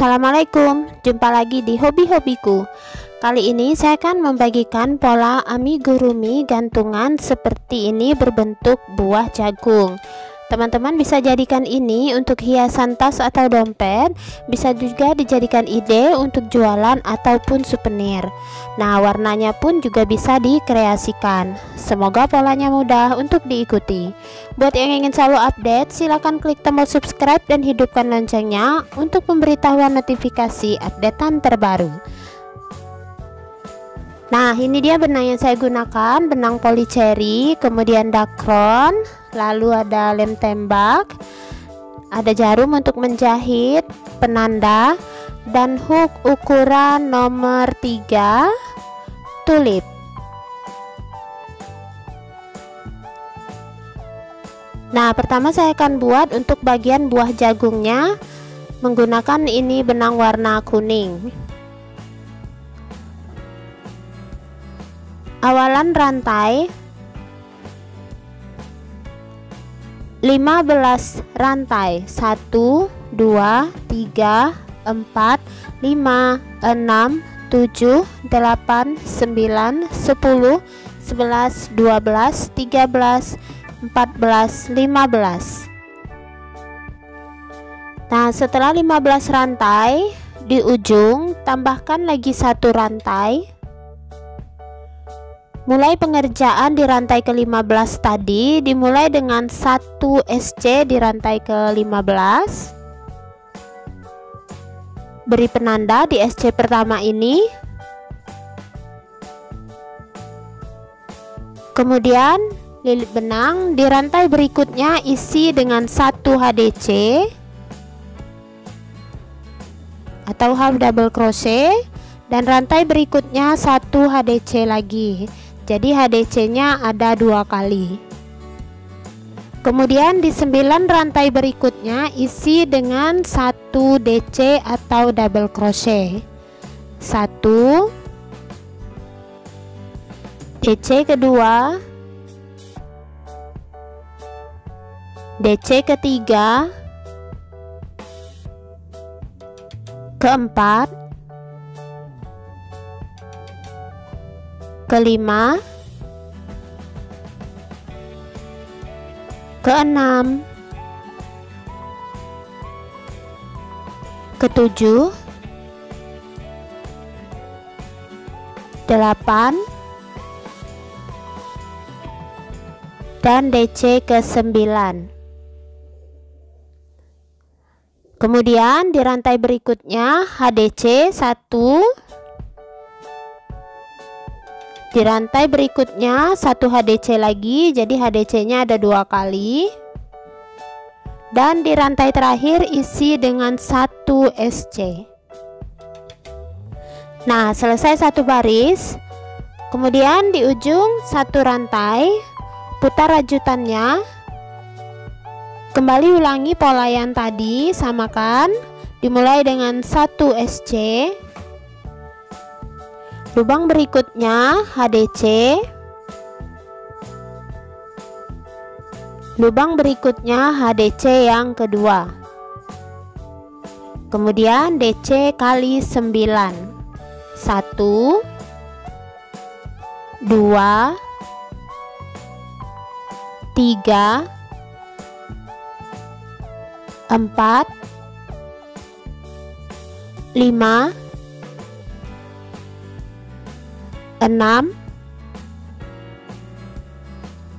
Assalamualaikum, jumpa lagi di hobi-hobiku. Kali ini saya akan membagikan pola amigurumi gantungan seperti ini berbentuk buah jagung. Teman-teman bisa jadikan ini untuk hiasan tas atau dompet, bisa juga dijadikan ide untuk jualan ataupun souvenir. Nah, warnanya pun juga bisa dikreasikan. Semoga polanya mudah untuk diikuti. Buat yang ingin selalu update, silakan klik tombol subscribe dan hidupkan loncengnya untuk pemberitahuan notifikasi updatean terbaru. Nah, ini dia benang yang saya gunakan, benang polycherry, kemudian dakron, lalu ada lem tembak, ada jarum untuk menjahit, penanda, dan hook ukuran nomor 3 tulip. Nah, pertama saya akan buat untuk bagian buah jagungnya menggunakan ini benang warna kuning. Awalan rantai 15 rantai, 1 2 3 4 5 6 7 8 9 10 11 12 13 14 15. Nah, setelah 15 rantai, di ujung tambahkan lagi satu rantai. Mulai pengerjaan di rantai ke-15 tadi dimulai dengan 1 SC di rantai ke-15. Beri penanda di SC pertama ini. Kemudian lilit benang di rantai berikutnya isi dengan 1 HDC atau half double crochet, dan rantai berikutnya 1 HDC lagi. Jadi HDC nya ada 2 kali. Kemudian di 9 rantai berikutnya isi dengan 1 DC atau double crochet. 1 DC kedua, DC ketiga, keempat, kelima, keenam, ketujuh, 8, dan DC ke-9. Kemudian di rantai berikutnya HDC 1, di rantai berikutnya 1 HDC lagi, jadi HDC nya ada 2 kali, dan di rantai terakhir isi dengan 1 SC. Nah, selesai satu baris, kemudian di ujung satu rantai putar rajutannya, kembali ulangi pola yang tadi, samakan, dimulai dengan 1 SC. Lubang berikutnya HDC, lubang berikutnya HDC yang kedua, kemudian DC kali 9, 1 2 3 4 5 6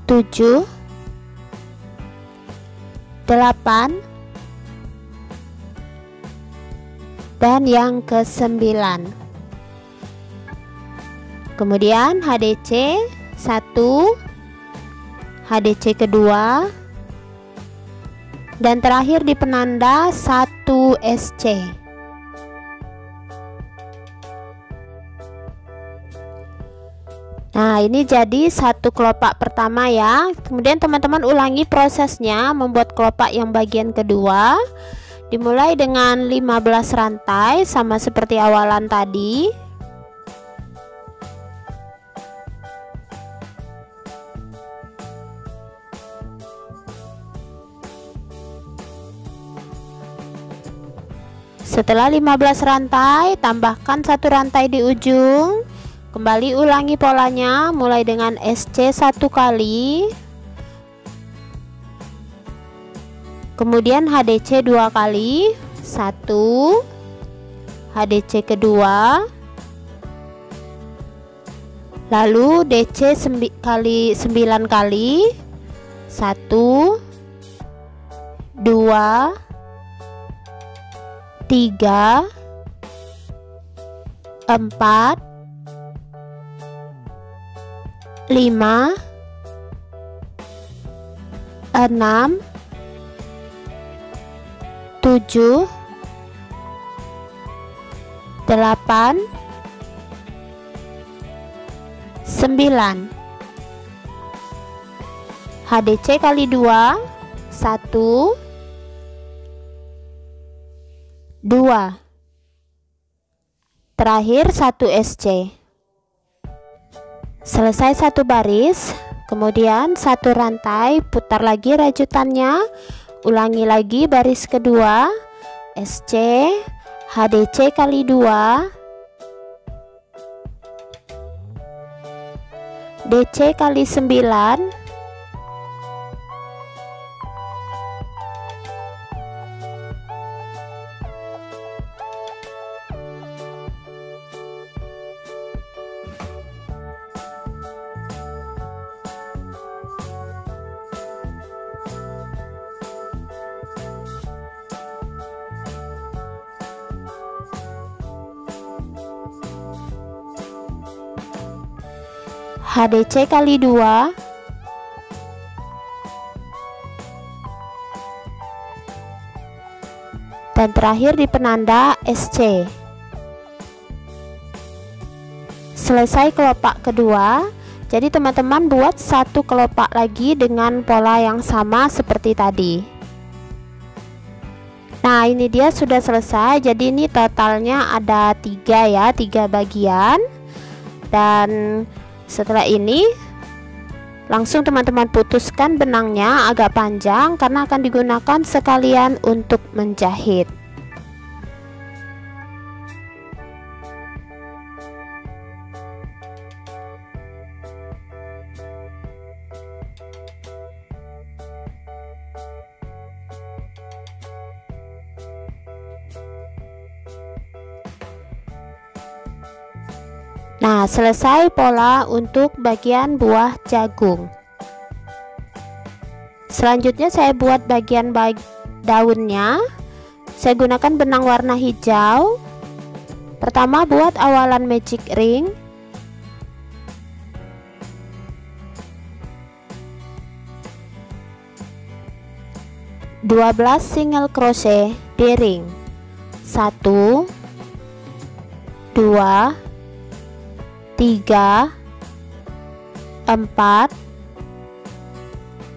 7 8 dan yang ke-9. Kemudian HDC 1, HDC kedua, dan terakhir di penanda 1 SC. Nah, ini jadi satu kelopak pertama ya. Kemudian teman-teman ulangi prosesnya membuat kelopak yang bagian kedua. Dimulai dengan 15 rantai sama seperti awalan tadi. Setelah 15 rantai, tambahkan 1 rantai di ujung. Kembali ulangi polanya mulai dengan SC 1 kali, kemudian HDC 2 kali, 1, HDC kedua, lalu DC 9 kali, 1, 2, 3, 4, 5, 6, 7, 8, 9. HDC kali 2, 1, 2, terakhir 1 SC. Selesai 1 baris, kemudian 1 rantai, putar lagi rajutannya, ulangi lagi baris kedua, SC, HDC kali 2, DC kali 9, HDC kali 2, dan terakhir di penanda SC. Selesai kelopak kedua. Jadi teman-teman buat 1 kelopak lagi dengan pola yang sama seperti tadi. Nah, ini dia sudah selesai. Jadi ini totalnya ada 3 ya, 3 bagian. Dan setelah ini langsung teman-teman putuskan benangnya agak panjang karena akan digunakan sekalian untuk menjahit. Nah, selesai pola untuk bagian buah jagung. Selanjutnya saya buat bagian daunnya. Saya gunakan benang warna hijau. Pertama buat awalan magic ring. Dua belas single crochet di ring. 1, 2, 3, 4,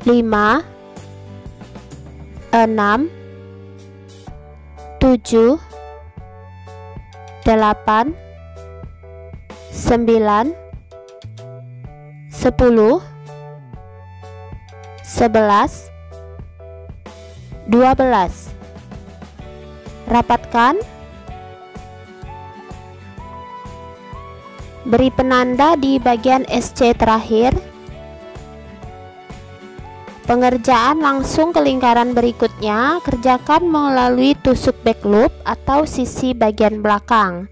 5, 6, 7, 8, 9, 10, 11, 12. Rapatkan. Beri penanda di bagian SC terakhir. Pengerjaan langsung ke lingkaran berikutnya. Kerjakan melalui tusuk back loop atau sisi bagian belakang.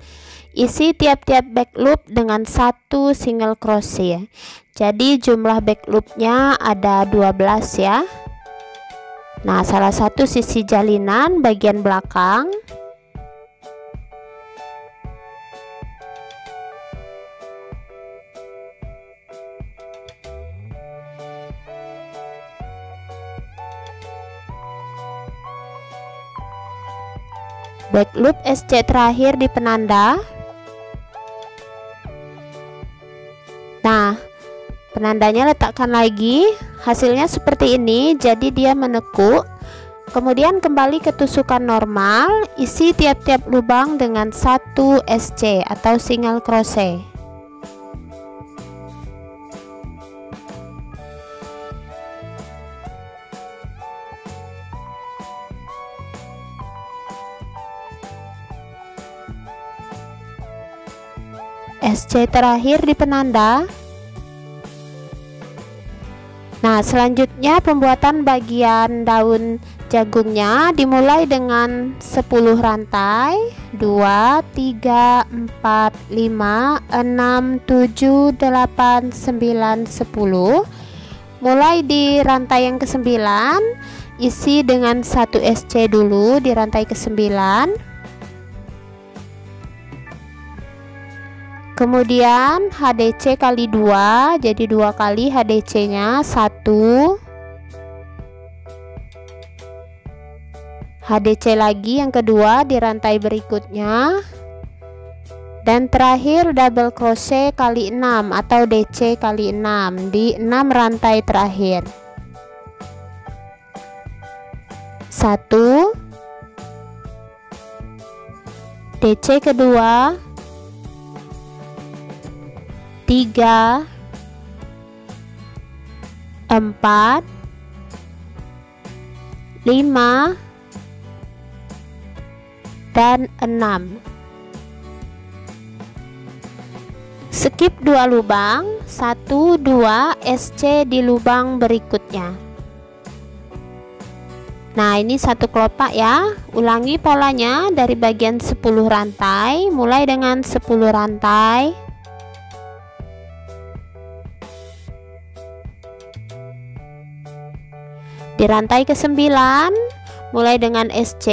Isi tiap-tiap back loop dengan 1 single crochet. Jadi jumlah back loopnya ada 12 ya. Nah, salah satu sisi jalinan bagian belakang. Back loop SC terakhir di penanda. Nah, penandanya letakkan lagi. Hasilnya seperti ini, jadi dia menekuk. Kemudian kembali ke tusukan normal. Isi tiap-tiap lubang dengan 1 SC atau single crochet. SC terakhir di penanda. Nah, selanjutnya pembuatan bagian daun jagungnya dimulai dengan 10 rantai, 2, 3, 4, 5, 6, 7, 8, 9, 10. Mulai di rantai yang ke-9, isi dengan 1 SC dulu di rantai ke-9. Kemudian HDC kali 2, jadi 2 kali HDC nya 1, HDC lagi yang kedua di rantai berikutnya, dan terakhir double crochet kali 6 atau DC kali 6 di 6 rantai terakhir. 1 DC kedua, 3, 4, 5, dan 6. Skip 2 lubang, 1, 2 SC di lubang berikutnya. Nah, ini satu kelopak ya. Ulangi polanya dari bagian 10 rantai, mulai dengan 10 rantai. Di rantai ke-9 mulai dengan SC,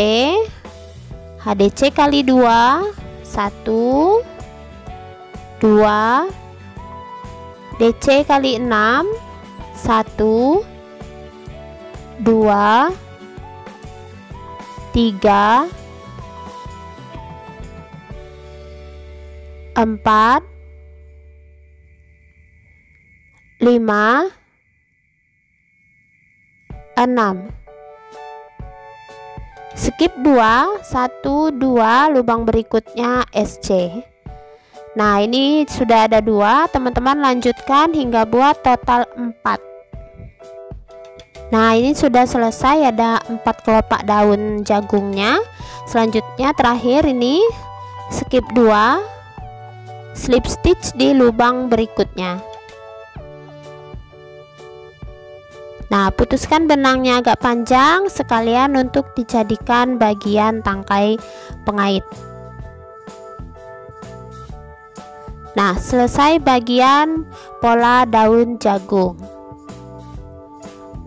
HDC kali 2, 1, 2, DC kali 6, 1, 2, 3, 4, 5, 6. Skip 2, 1, 2 lubang berikutnya SC. Nah, ini sudah ada 2, teman-teman lanjutkan hingga buat total 4. Nah, ini sudah selesai, ada 4 kelopak daun jagungnya. Selanjutnya terakhir ini skip 2, slip stitch di lubang berikutnya. Nah, putuskan benangnya agak panjang sekalian untuk dijadikan bagian tangkai pengait. Nah, selesai bagian pola daun jagung.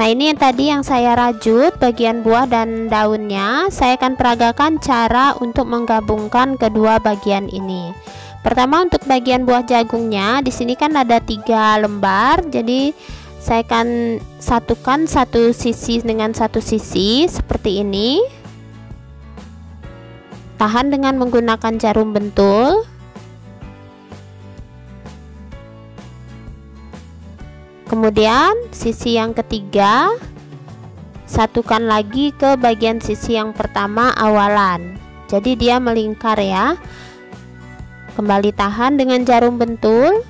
Nah, ini yang tadi yang saya rajut bagian buah dan daunnya. Saya akan peragakan cara untuk menggabungkan kedua bagian ini. Pertama, untuk bagian buah jagungnya, di sini kan ada 3 lembar, jadi saya akan satukan satu sisi dengan satu sisi seperti ini. Tahan dengan menggunakan jarum bentul. Kemudian sisi yang ketiga satukan lagi ke bagian sisi yang pertama awalan. Jadi dia melingkar ya. Kembali tahan dengan jarum bentul.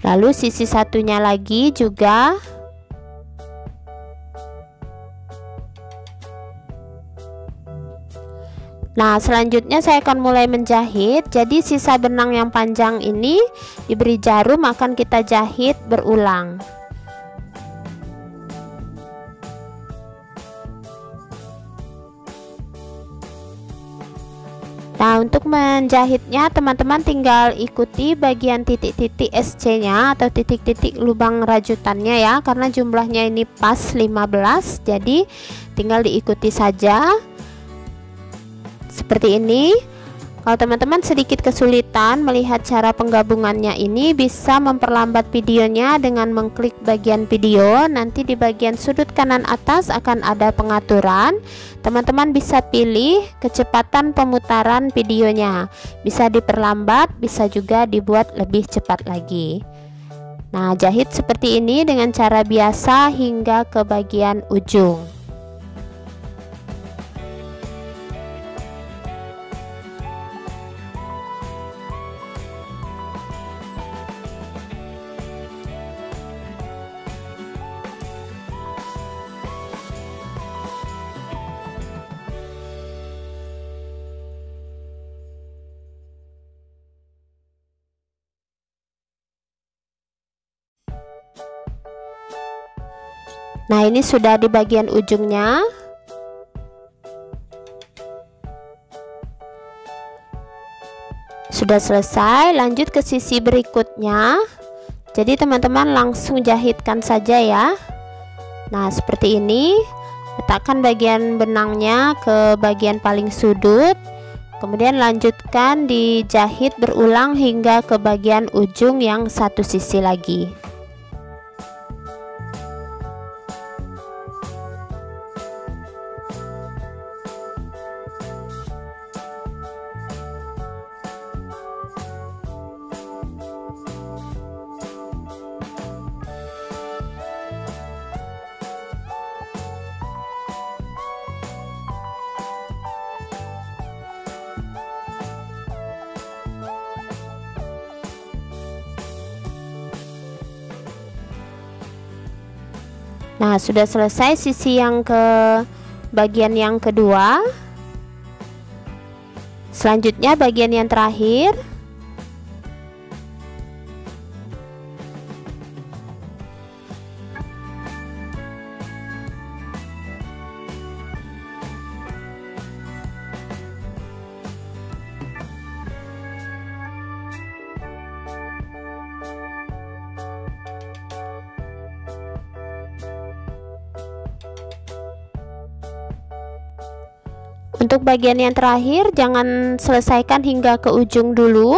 Lalu sisi satunya lagi juga. Nah, selanjutnya saya akan mulai menjahit. Jadi sisa benang yang panjang ini diberi jarum akan kita jahit berulang. Nah, untuk menjahitnya teman-teman tinggal ikuti bagian titik-titik SC-nya atau titik-titik lubang rajutannya ya, karena jumlahnya ini pas 15, jadi tinggal diikuti saja seperti ini. Kalau teman-teman sedikit kesulitan melihat cara penggabungannya ini, bisa memperlambat videonya dengan mengklik bagian video. Nanti di bagian sudut kanan atas akan ada pengaturan. Teman-teman bisa pilih kecepatan pemutaran videonya. Bisa diperlambat, bisa juga dibuat lebih cepat lagi. Nah, jahit seperti ini dengan cara biasa hingga ke bagian ujung. Nah, ini sudah di bagian ujungnya. Sudah selesai, lanjut ke sisi berikutnya. Jadi teman-teman langsung jahitkan saja ya. Nah, seperti ini. Letakkan bagian benangnya ke bagian paling sudut. Kemudian lanjutkan dijahit berulang hingga ke bagian ujung yang satu sisi lagi. Nah, sudah selesai sisi yang ke bagian yang kedua. Selanjutnya bagian yang terakhir. Untuk bagian yang terakhir jangan selesaikan hingga ke ujung dulu.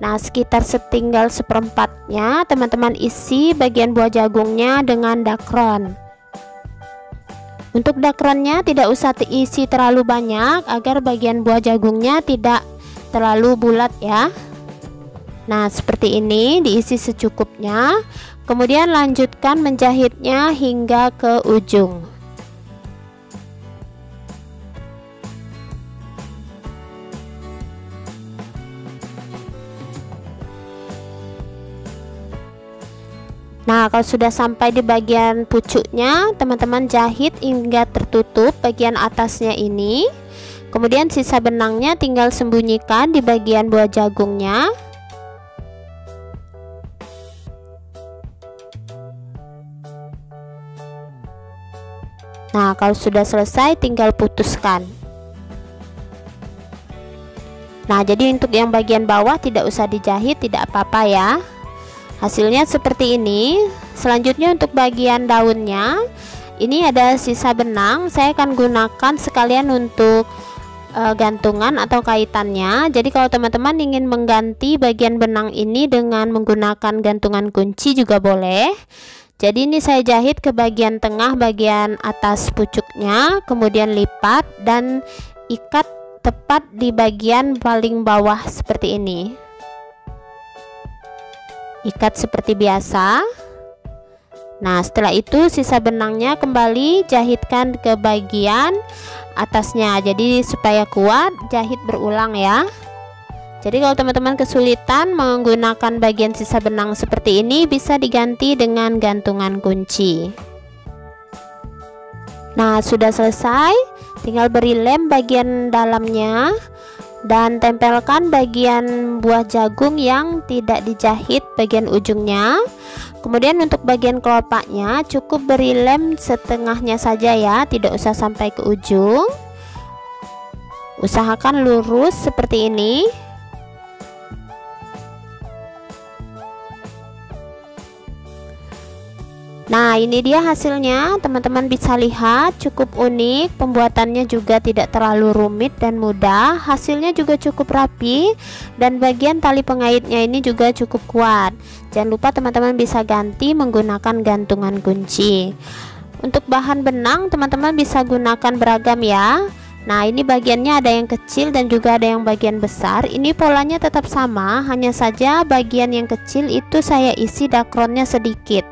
Nah, sekitar setinggal seperempatnya teman-teman isi bagian buah jagungnya dengan dakron. Untuk dakronnya tidak usah diisi terlalu banyak agar bagian buah jagungnya tidak terlalu bulat ya. Nah, seperti ini diisi secukupnya. Kemudian lanjutkan menjahitnya hingga ke ujung. Nah, kalau sudah sampai di bagian pucuknya, teman-teman jahit hingga tertutup bagian atasnya ini. Kemudian sisa benangnya tinggal sembunyikan di bagian buah jagungnya. Nah, kalau sudah selesai tinggal putuskan. Nah, jadi untuk yang bagian bawah tidak usah dijahit, tidak apa-apa ya. Hasilnya seperti ini. Selanjutnya untuk bagian daunnya, ini ada sisa benang. Saya akan gunakan sekalian untuk gantungan atau kaitannya. Jadi kalau teman-teman ingin mengganti bagian benang ini dengan menggunakan gantungan kunci juga boleh. Jadi ini saya jahit ke bagian tengah bagian atas pucuknya, kemudian lipat dan ikat tepat di bagian paling bawah seperti ini. Ikat seperti biasa. Nah, setelah itu sisa benangnya kembali jahitkan ke bagian atasnya. Jadi supaya kuat, jahit berulang ya. Jadi kalau teman-teman kesulitan menggunakan bagian sisa benang seperti ini, bisa diganti dengan gantungan kunci. Nah, sudah selesai. Tinggal beri lem bagian dalamnya dan tempelkan bagian buah jagung yang tidak dijahit bagian ujungnya. Kemudian untuk bagian kelopaknya cukup beri lem setengahnya saja ya, tidak usah sampai ke ujung. Usahakan lurus seperti ini. Nah, ini dia hasilnya, teman-teman bisa lihat cukup unik, pembuatannya juga tidak terlalu rumit dan mudah, hasilnya juga cukup rapi, dan bagian tali pengaitnya ini juga cukup kuat. Jangan lupa teman-teman bisa ganti menggunakan gantungan kunci. Untuk bahan benang teman-teman bisa gunakan beragam ya. Nah, ini bagiannya ada yang kecil dan juga ada yang bagian besar. Ini polanya tetap sama, hanya saja bagian yang kecil itu saya isi dakronnya sedikit.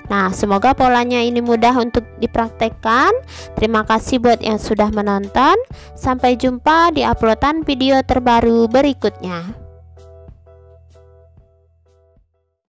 Nah, semoga polanya ini mudah untuk dipraktekkan. Terima kasih buat yang sudah menonton. Sampai jumpa di uploadan video terbaru berikutnya.